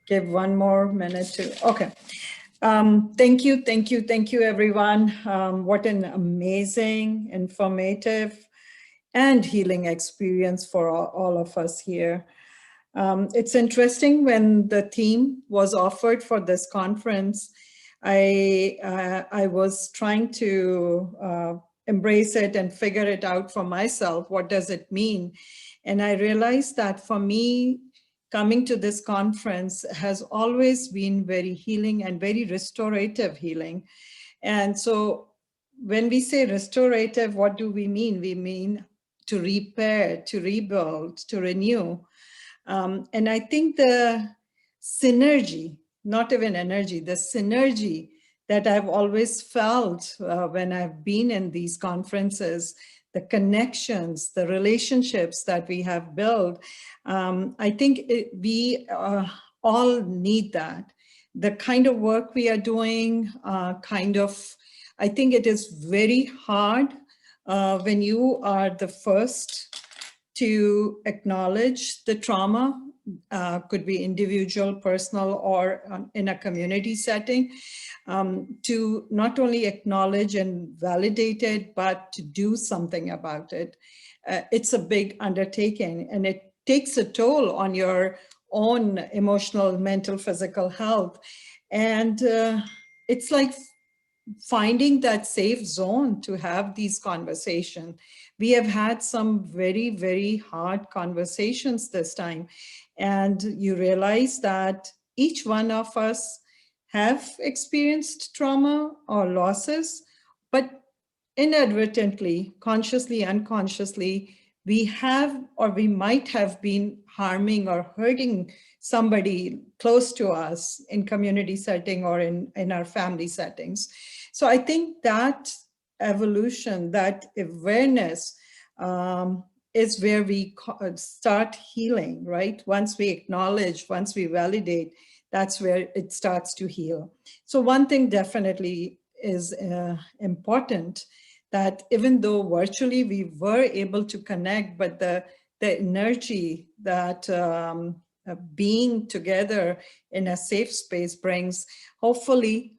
give one more minute to, okay. Thank you, everyone. What an amazing, informative, and healing experience for all of us here. It's interesting when the theme was offered for this conference, I was trying to embrace it and figure it out for myself. What does it mean? And I realized that for me, coming to this conference has always been very healing and very restorative healing. And so when we say restorative, what do we mean? We mean to repair, to rebuild, to renew. And I think the synergy, not even energy, the synergy that I've always felt when I've been in these conferences, the connections, the relationships that we have built, I think we all need that. The kind of work we are doing, I think it is very hard when you are the first to acknowledge the trauma, could be individual, personal, or in a community setting, to not only acknowledge and validate it, but to do something about it. It's a big undertaking, and it takes a toll on your own emotional, mental, physical health. And it's like finding that safe zone to have these conversations. We have had some very, very hard conversations this time. And you realize that each one of us have experienced trauma or losses, but inadvertently, consciously, unconsciously, we have or we might have been harming or hurting somebody close to us in community setting or in our family settings. So I think that evolution, that awareness is where we start healing, right? Once we acknowledge, once we validate, that's where it starts to heal. So one thing definitely is important, that even though virtually we were able to connect, but the energy that being together in a safe space brings, hopefully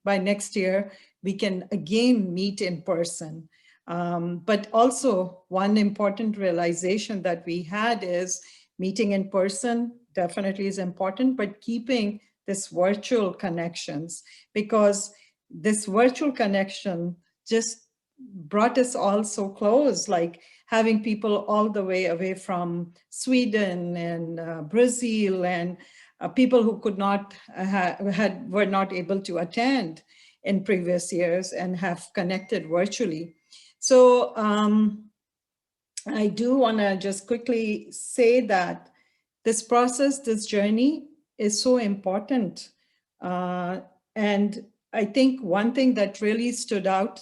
by next year, we can again meet in person. But also one important realization that we had is meeting in person definitely is important, but keeping this virtual connections, because this virtual connection just brought us all so close, like having people all the way away from Sweden and Brazil, and people who could not were not able to attend in previous years and have connected virtually. So I do want to just quickly say that this process, this journey is so important. And I think one thing that really stood out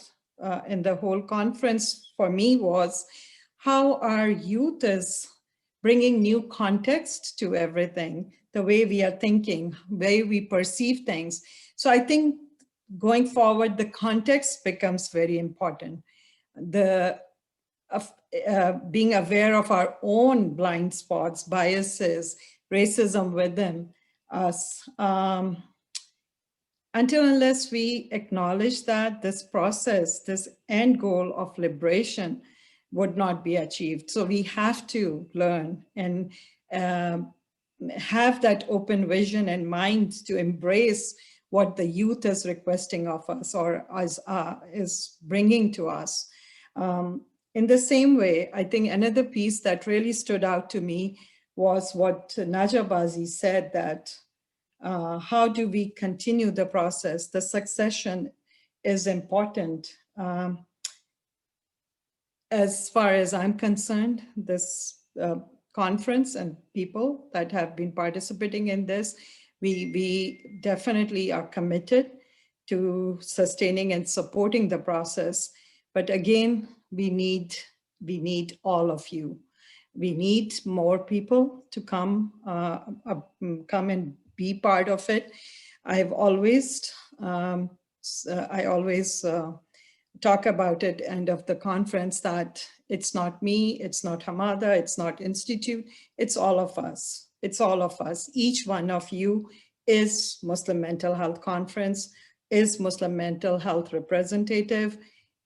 in the whole conference for me was how our youth is bringing new context to everything, the way we are thinking, way we perceive things. So I think going forward, the context becomes very important. Being aware of our own blind spots, biases, racism within us. Until unless we acknowledge that, this process, this end goal of liberation would not be achieved. So we have to learn and have that open vision and mind to embrace what the youth is requesting of us or is bringing to us. In the same way, I think another piece that really stood out to me was what Abbasi said, that how do we continue the process? The succession is important. As far as I'm concerned, this conference and people that have been participating in this, we definitely are committed to sustaining and supporting the process. But again, we need all of you. We need more people to come and be part of it. I always talk about it end of the conference that it's not me, it's not Hamada, it's not Institute, it's all of us. It's all of us. Each one of you is Muslim Mental Health Conference, is Muslim mental health representative,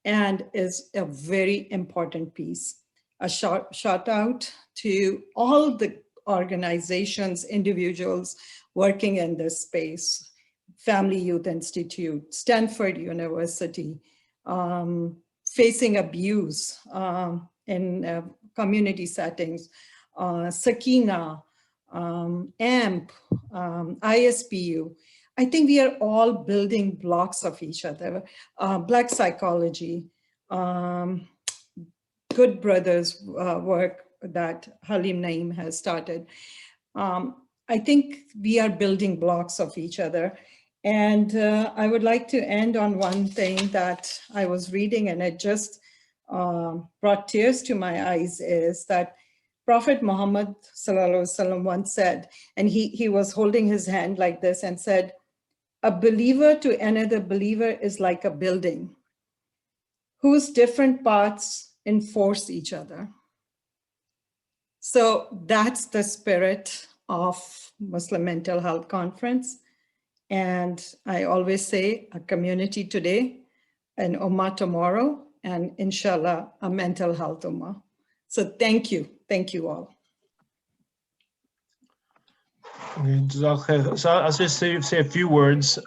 and is a very important piece. A shout out to all the organizations, individuals working in this space: Family Youth Institute, Stanford University, facing abuse in community settings, Sakina, AMP, ISPU. I think we are all building blocks of each other. Black psychology, Good Brothers work that Halim Naeem has started. I think we are building blocks of each other. And I would like to end on one thing that I was reading, and it just brought tears to my eyes, is that Prophet Muhammad once said, and he was holding his hand like this and said, "A believer to another believer is like a building whose different parts enforce each other." So that's the spirit of Muslim Mental Health Conference. And I always say, a community today, an ummah tomorrow, and inshallah, a mental health ummah. So thank you all. So I'll just say a few words.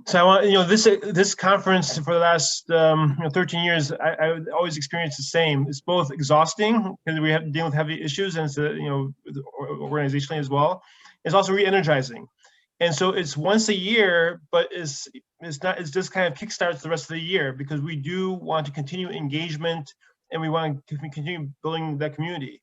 So I want, this conference for the last 13 years, I always experienced the same. It's both exhausting because we have to deal with heavy issues, and it's organizationally as well. It's also re-energizing. And so it's once a year, but it's just kind of kickstarts the rest of the year, because we do want to continue engagement and we want to continue building that community.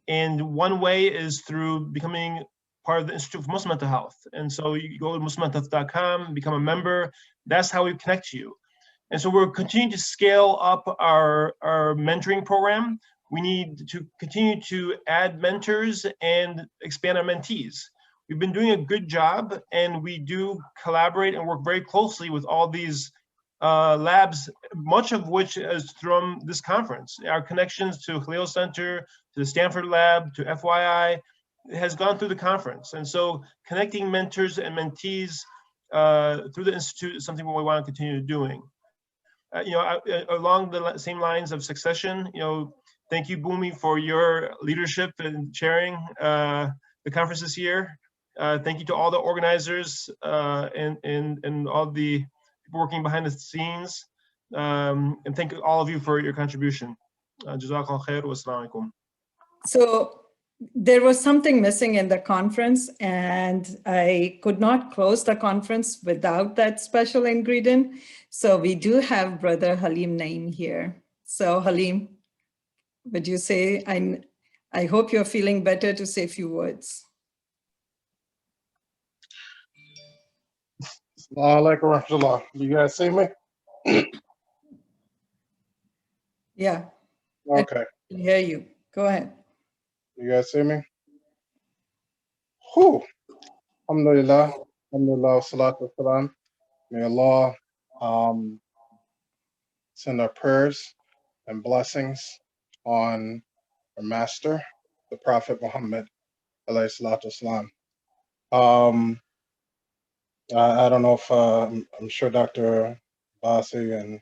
And one way is through becoming part of the Institute for Muslim Mental Health. And so you go to muslimmentalhealth.com, become a member. That's how we connect you. And so we're continuing to scale up our mentoring program. We need to continue to add mentors and expand our mentees. We've been doing a good job, and we do collaborate and work very closely with all these labs, much of which is from this conference. Our connections to Khalil Center, to the Stanford Lab, to FYI, has gone through the conference. And so connecting mentors and mentees through the Institute is something we want to continue doing. Along the same lines of succession, thank you, Bumi, for your leadership and chairing the conference this year. Thank you to all the organizers and all the people working behind the scenes. And thank all of you for your contribution. Jazakallah khair wa assalamu alaikum. So there was something missing in the conference, and I could not close the conference without that special ingredient. So we do have Brother Halim Naeem here. So Halim, would you say, I hope you're feeling better, to say a few words. Assalamu alaikum. You guys see me? Yeah. Okay. I can hear you. Go ahead. You guys see me? Whew. Alhamdulillah. Alhamdulillah. Salatu wasalam. May Allah send our prayers and blessings on our master, the Prophet Muhammad, alayhi salatu wasalam. I don't know if I'm sure Dr. Abbasi and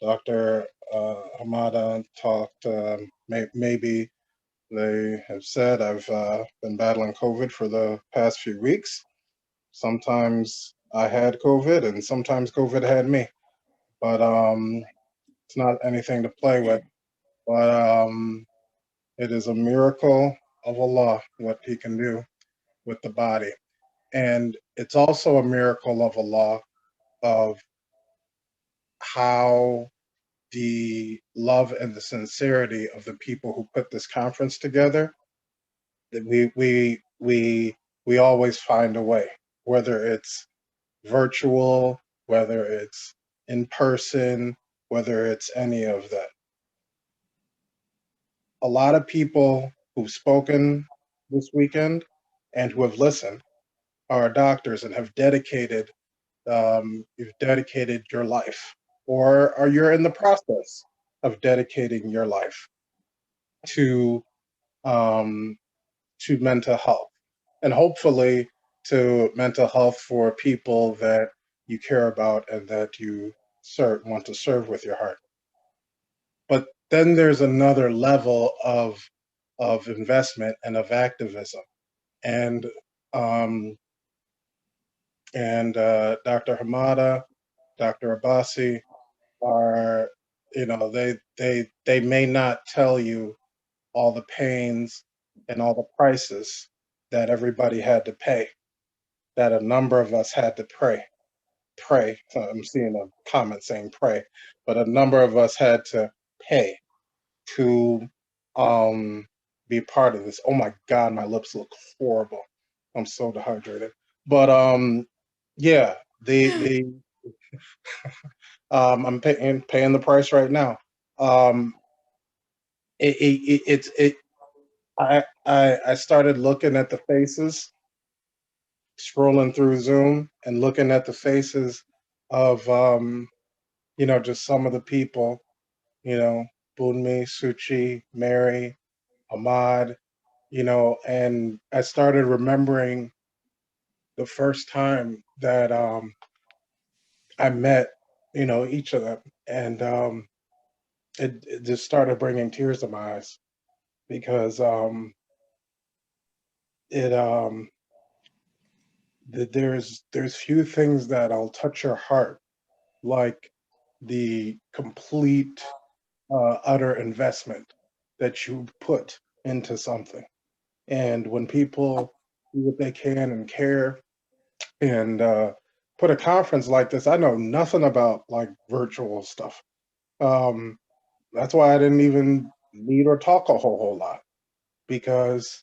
Dr. Hamada talked. Maybe they have said I've been battling COVID for the past few weeks. Sometimes I had COVID, and sometimes COVID had me. But it's not anything to play with. But it is a miracle of Allah what He can do with the body. And it's also a miracle of Allah of how the love and the sincerity of the people who put this conference together, that we always find a way, whether it's virtual, whether it's in person, whether it's any of that. A lot of people who've spoken this weekend and who have listened are doctors and have dedicated, you've dedicated your life, or you're in the process of dedicating your life to to mental health, and hopefully to mental health for people that you care about and that you want to serve with your heart. But then there's another level of investment and of activism, and um, Dr. Hamada, Dr. Abbasi are, they may not tell you all the pains and all the prices that everybody had to pay, that a number of us had to pray. So I'm seeing a comment saying pray, but a number of us had to pay to be part of this. Oh my God, my lips look horrible. I'm so dehydrated. But yeah, the I'm paying the price right now. Um, I started looking at the faces, scrolling through Zoom and looking at the faces of just some of the people, Bunmi, Suchi, Mary, Ahmad, and I started remembering the first time that I met, each of them, and it just started bringing tears to my eyes because it there's few things that'll touch your heart like the complete utter investment that you put into something. And when people do what they can and care and put a conference like this, I know nothing about like virtual stuff. Um, that's why I didn't even need or talk a whole lot because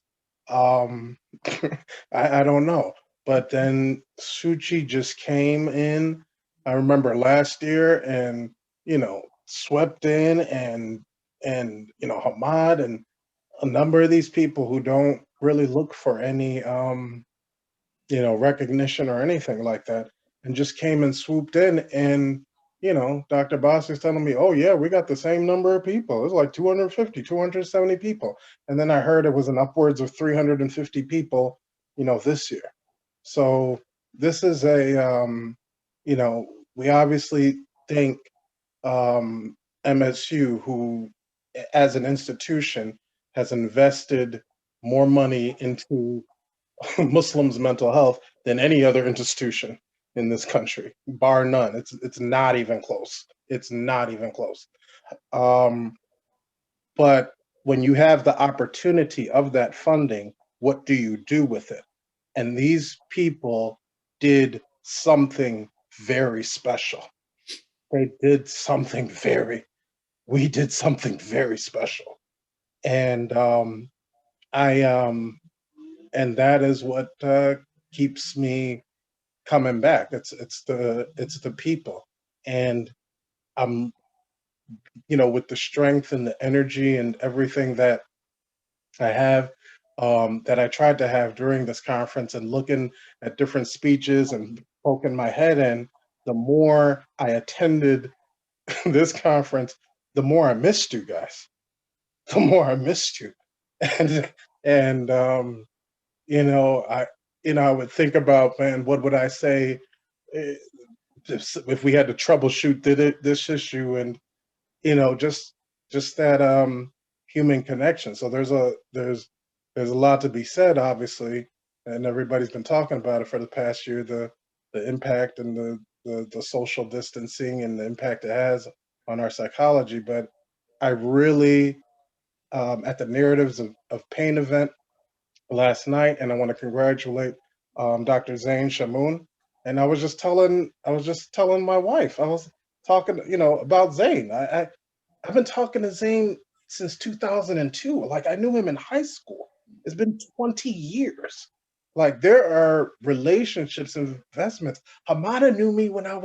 um, I don't know. But then Suchi just came in. I remember last year and swept in and Hamad and a number of these people who don't really look for any recognition or anything like that, and just came and swooped in. And Dr. Boss is telling me, oh yeah, we got the same number of people. It was like 250, 270 people. And then I heard it was an upwards of 350 people, this year. So this is we obviously think MSU, who as an institution has invested more money into Muslims' mental health than any other institution in this country, bar none. It's not even close. It's not even close. But when you have the opportunity of that funding, what do you do with it? And these people did something very special. They did something we did something very special. And and that is what keeps me coming back. It's the people, and I'm with the strength and the energy and everything that I have, that I tried to have during this conference, and looking at different speeches and poking my head in. The more I attended this conference, the more I missed you guys. The more I missed you, and I would think about, man, what would I say eh, if we had to troubleshoot this issue, and just that human connection. So there's a lot to be said, obviously, and everybody's been talking about it for the past year, the impact and the social distancing and the impact it has on our psychology. But I really, at the Narratives of Pain event last night, and I want to congratulate Dr. Zain Shamoun. And I was just telling my wife, I was talking, about Zain. I've been talking to Zain since 2002. Like, I knew him in high school. It's been 20 years. Like, there are relationships and investments. Hamada knew me when how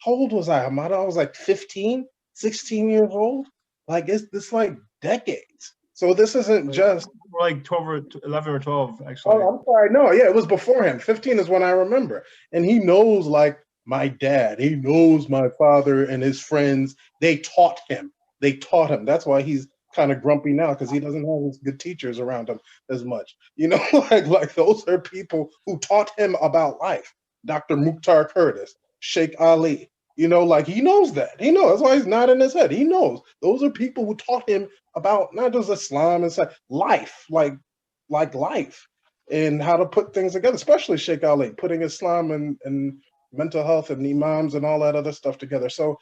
old was I, Hamada? I was like 15, 16 years old. Like, it's like decades. So this isn't just like 12 or 11 or 12, actually. Oh, I'm sorry. No, yeah, it was before him. 15 is when I remember. And he knows, like, my dad. He knows my father and his friends. They taught him. That's why he's kind of grumpy now because he doesn't have his good teachers around him as much. You know, like those are people who taught him about life. Dr. Mukhtar Curtis, Sheikh Ali, you know, like he knows that. He knows. That's why he's nodding his head. He knows. Those are people who taught him about not just Islam and life, like life and how to put things together, especially Sheikh Ali, putting Islam and mental health and imams and all that other stuff together. So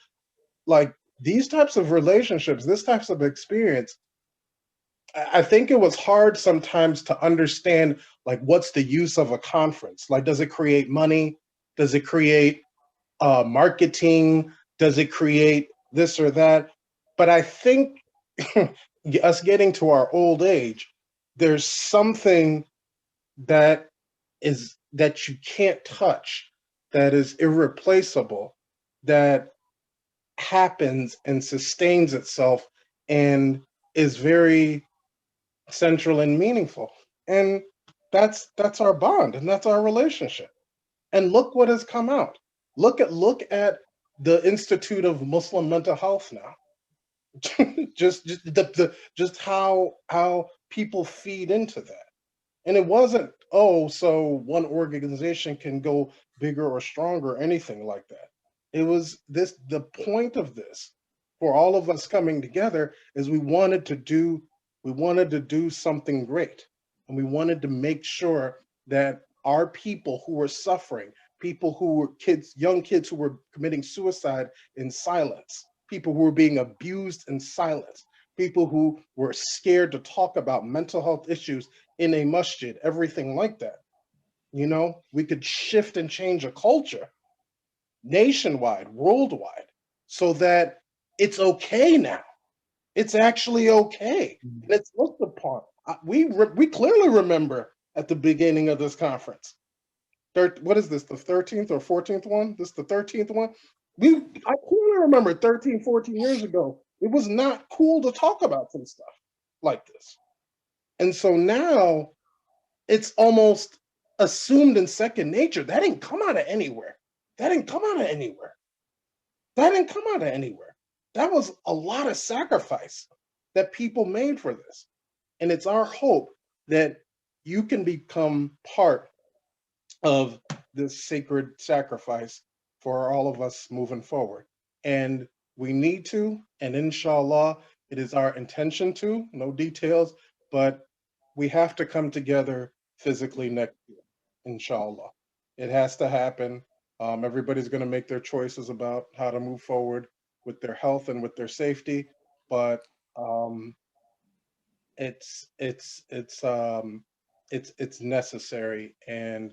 like these types of relationships, this types of experience, I think it was hard sometimes to understand, like, what's the use of a conference? Like, does it create money? Does it create marketing? Does it create this or that? But I think us getting to our old age, there's something that you can't touch, that is irreplaceable, that happens and sustains itself and is very central and meaningful. And that's our bond and that's our relationship. And look what has come out. Look at the Institute of Muslim Mental Health now. just how people feed into that. And it wasn't, oh, so one organization can go bigger or stronger or anything like that. It was the point of this for all of us coming together is we wanted to do something great. And we wanted to make sure that our people who were suffering, people who were young kids who were committing suicide in silence, people who were being abused in silence, people who were scared to talk about mental health issues in a masjid, everything like that. You know, we could shift and change a culture nationwide, worldwide, so that it's okay now. It's actually okay. And it's looked upon. We clearly remember at the beginning of this conference. What is this, the 13th or 14th one? This is the 13th one? I clearly remember 13, 14 years ago, it was not cool to talk about some stuff like this. And so now it's almost assumed in second nature. That didn't come out of anywhere. That didn't come out of anywhere. That didn't come out of anywhere. That was a lot of sacrifice that people made for this. And it's our hope that you can become part of this sacred sacrifice for all of us moving forward. And we need to, and inshallah, it is our intention to, no details, but we have to come together physically next year, inshallah. It has to happen. Everybody's going to make their choices about how to move forward with their health and with their safety, but it's necessary, and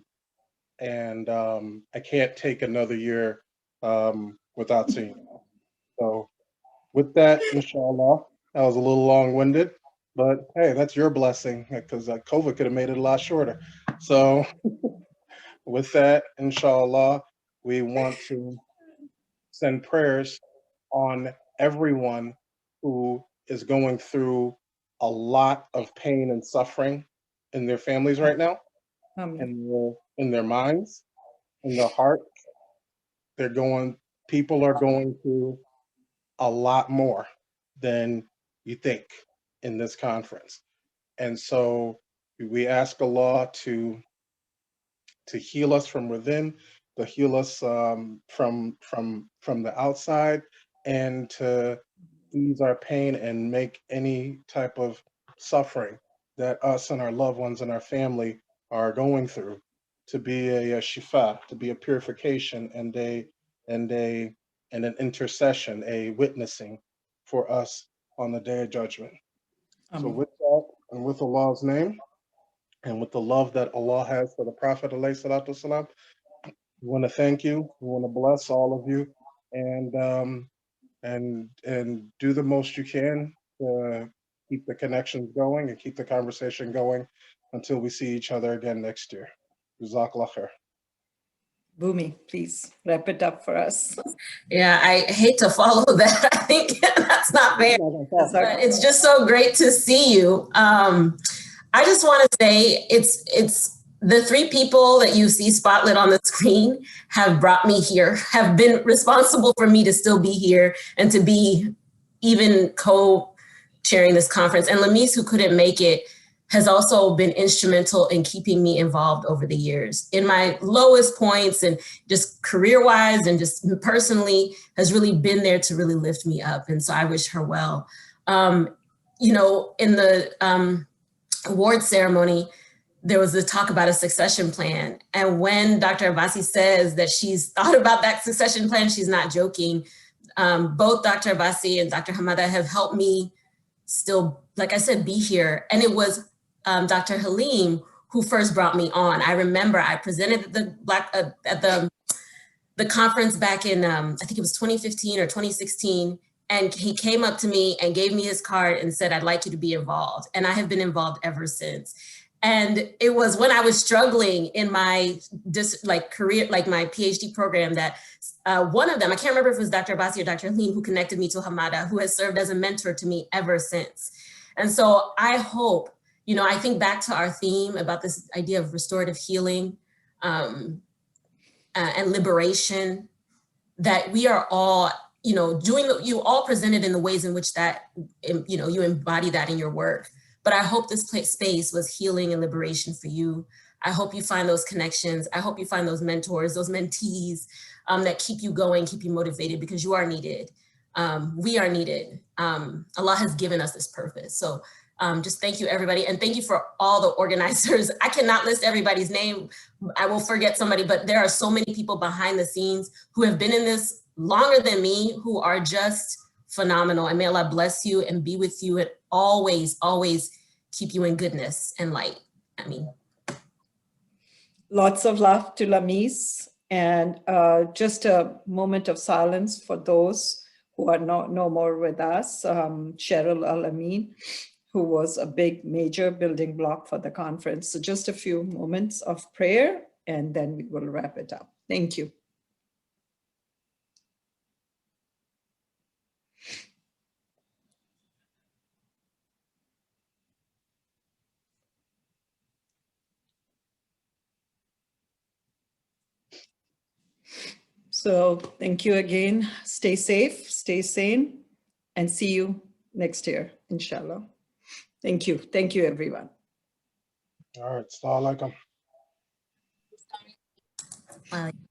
I can't take another year without seeing you. So with that, inshallah, that was a little long-winded, but hey, that's your blessing, because COVID could have made it a lot shorter. So with that, inshallah, we want to send prayers on everyone who is going through a lot of pain and suffering in their families right now, in their minds, in their hearts. People are going through a lot more than you think in this conference. And so we ask Allah to heal us from within, to heal us from the outside, and to ease our pain and make any type of suffering that us and our loved ones and our family are going through to be a shifa, to be a purification and an intercession, a witnessing for us on the Day of Judgment. So with that, and with Allah's name, and with the love that Allah has for the Prophet ﷺ, we want to thank you. We want to bless all of you, and do the most you can to keep the connections going and keep the conversation going until we see each other again next year. Jazakallah khair. Bumi, please wrap it up for us. Yeah, I hate to follow that. I think that's not fair. But it's just so great to see you. I just want to say it's the three people that you see spotlit on the screen have brought me here, have been responsible for me to still be here and to be even chairing this conference. And Lamise, who couldn't make it, has also been instrumental in keeping me involved over the years. In my lowest points and just career-wise and just personally, has really been there to really lift me up. And so I wish her well. You know, in the award ceremony, there was a talk about a succession plan. And when Dr. Abbasi says that she's thought about that succession plan, she's not joking. Both Dr. Abbasi and Dr. Hamada have helped me still, like I said, be here. And it was Dr. Halim who first brought me on. I remember I presented at the conference back in, I think it was 2015 or 2016. And he came up to me and gave me his card and said, "I'd like you to be involved." And I have been involved ever since. And it was when I was struggling in my career, like my PhD program, that one of them, I can't remember if it was Dr. Abbasi or Dr. Halim, who connected me to Hamada, who has served as a mentor to me ever since. And so I hope, you know, I think back to our theme about this idea of restorative healing and liberation, that we are all, you know, you all presented in the ways in which that, you know, you embody that in your work. But I hope this space was healing and liberation for you. I hope you find those connections. I hope you find those mentors, those mentees that keep you going, keep you motivated, because you are needed. We are needed. Allah has given us this purpose. So just thank you, everybody. And thank you for all the organizers. I cannot list everybody's name. I will forget somebody, but there are so many people behind the scenes who have been in this longer than me, who are just phenomenal. And may Allah bless you and be with you and always, always keep you in goodness and light. I mean. Lots of love to Lamise, and just a moment of silence for those who are no more with us. Cheryl Al-Amin, who was a big major building block for the conference. So just a few moments of prayer and then we will wrap it up. Thank you. So thank you again. Stay safe, stay sane, and see you next year, inshallah. Thank you. Thank you, everyone. All right, Assalamu alaikum.